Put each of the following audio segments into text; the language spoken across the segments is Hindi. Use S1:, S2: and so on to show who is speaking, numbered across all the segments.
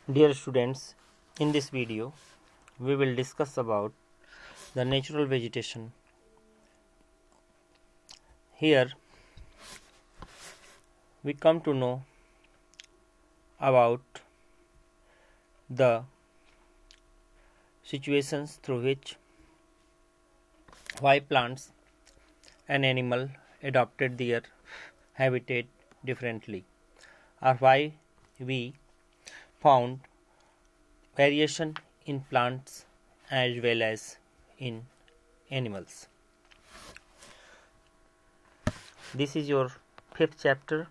S1: Dear students, in this video we will discuss about the natural vegetation. Here we come to know about the situations through which why plants and animal adopted their habitat differently, or why we found variation in plants as well as in animals. This is your fifth chapter,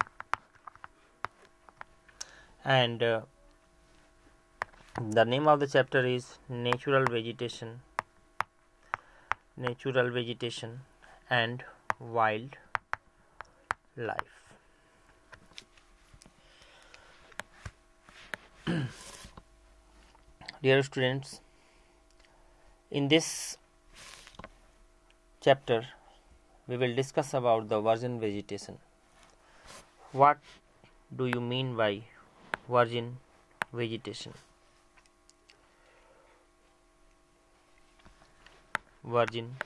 S1: and the name of the chapter is natural vegetation and wild life. Dear students, in this chapter we will discuss about the virgin vegetation. What do you mean by virgin vegetation? Virgin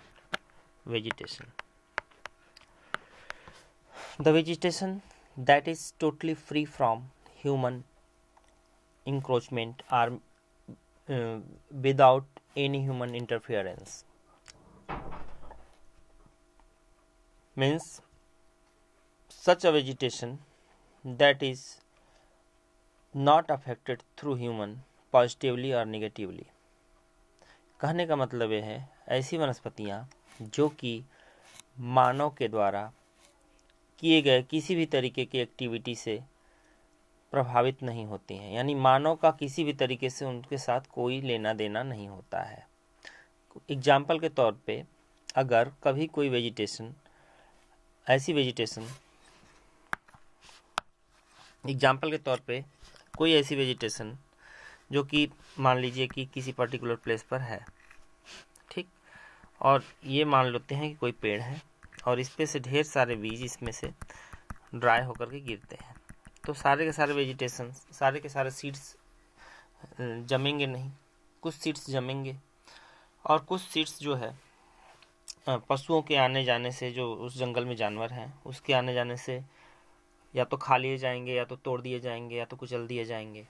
S1: vegetation. The vegetation that is totally free from human encroachment or without any human interference. Means such a vegetation that is not affected through human positively or negatively. कहने का मतलब यह है ऐसी वनस्पतियाँ जो कि मानव के द्वारा किए गए किसी भी तरीके की एक्टिविटी से प्रभावित नहीं होती हैं, यानी मानव का किसी भी तरीके से उनके साथ कोई लेना देना नहीं होता है। एग्जाम्पल के तौर पे अगर कभी कोई वेजिटेशन जो कि मान लीजिए कि किसी पर्टिकुलर प्लेस पर है, ठीक, और ये मान लेते हैं कि कोई पेड़ है और इस पे से ढेर सारे बीज इसमें से ड्राई होकर के गिरते हैं, तो सारे के सारे वेजिटेशन, सारे के सारे सीड्स जमेंगे नहीं, कुछ सीड्स जमेंगे और कुछ सीड्स जो है पशुओं के आने जाने से, जो उस जंगल में जानवर हैं उसके आने जाने से या तो खा लिए जाएंगे या तो तोड़ दिए जाएंगे या तो कुचल दिए जाएंगे।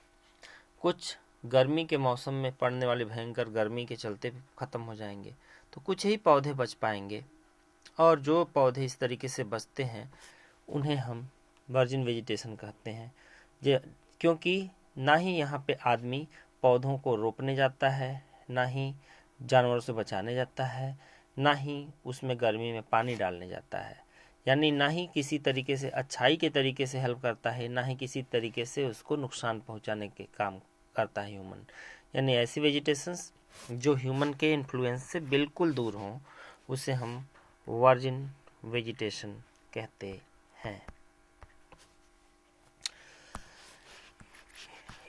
S1: कुछ गर्मी के मौसम में पड़ने वाली भयंकर गर्मी के चलते ख़त्म हो जाएंगे, तो कुछ ही पौधे बच पाएंगे, और जो पौधे इस तरीके से बचते हैं उन्हें हम वर्जिन वेजिटेशन कहते हैं। क्योंकि ना ही यहाँ पे आदमी पौधों को रोपने जाता है, ना ही जानवरों से बचाने जाता है, ना ही उसमें गर्मी में पानी डालने जाता है, यानी ना ही किसी तरीके से अच्छाई के तरीके से हेल्प करता है, ना ही किसी तरीके से उसको नुकसान पहुंचाने के काम करता है ह्यूमन। यानी ऐसी वेजिटेशंस जो ह्यूमन के इन्फ्लुएंस से बिल्कुल दूर हों उसे हम वर्जिन वेजिटेशन कहते हैं।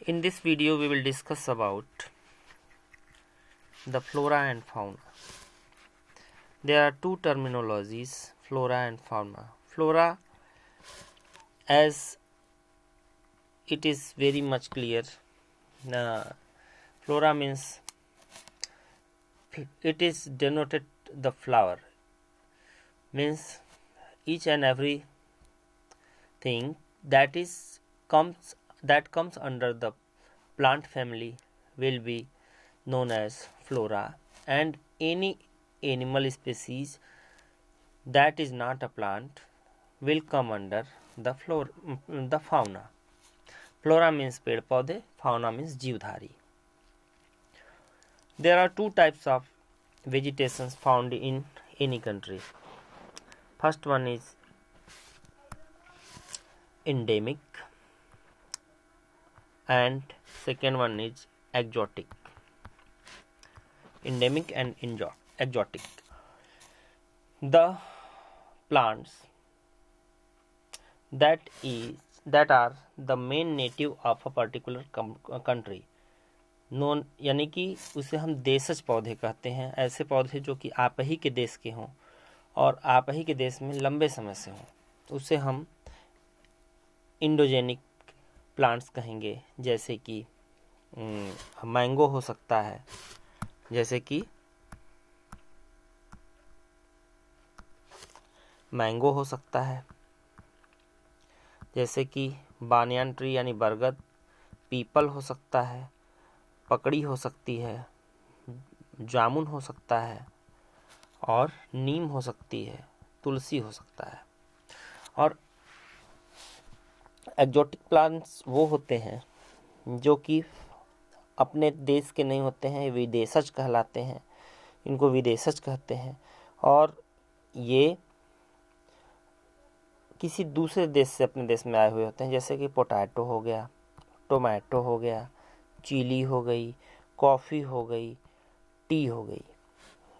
S1: In this video we will discuss about the flora and fauna. There are two terminologies, flora and fauna. Flora, as it is very much clear, flora means it is denoted the flower, means each and every thing that comes under the plant family will be known as flora, and any animal species that is not a plant will come under the fauna. Flora means पेड़ पौधे, fauna means जीवधारी. There are two types of vegetations found in any country. First one is endemic and second one is exotic. Endemic and exotic. The plants that are the main native of a particular country known, यानी कि उसे हम देशज पौधे कहते हैं, ऐसे पौधे जो कि आप ही के देश के हों और आप ही के देश में लंबे समय से हों, उसे हम इंडोजेनिक प्लांट्स कहेंगे, जैसे कि मैंगो हो सकता है, जैसे कि मैंगो हो सकता है, जैसे कि बानियान ट्री यानी बरगद, पीपल हो सकता है, पकड़ी हो सकती है, जामुन हो सकता है और नीम हो सकती है, तुलसी हो सकता है। और एक्जोटिक प्लांट्स वो होते हैं जो कि अपने देश के नहीं होते हैं, विदेशज कहलाते हैं, इनको विदेशज कहते हैं। और ये किसी दूसरे देश से अपने देश में आए हुए होते हैं, जैसे कि पोटैटो हो गया, टोमेटो हो गया, चिली हो गई, कॉफ़ी हो गई, टी हो गई।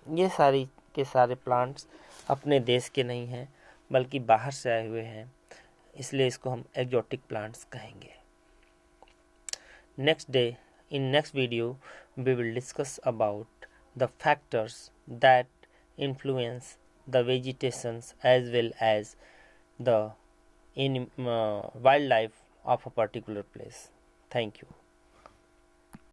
S1: ये सारी के सारे प्लांट्स अपने देश के नहीं हैं बल्कि बाहर से आए हुए हैं, इसलिए इसको हम एक्जोटिक प्लांट्स कहेंगे। Next video we will discuss about the factors that influence the vegetations as well as the wildlife of a particular place. Thank you.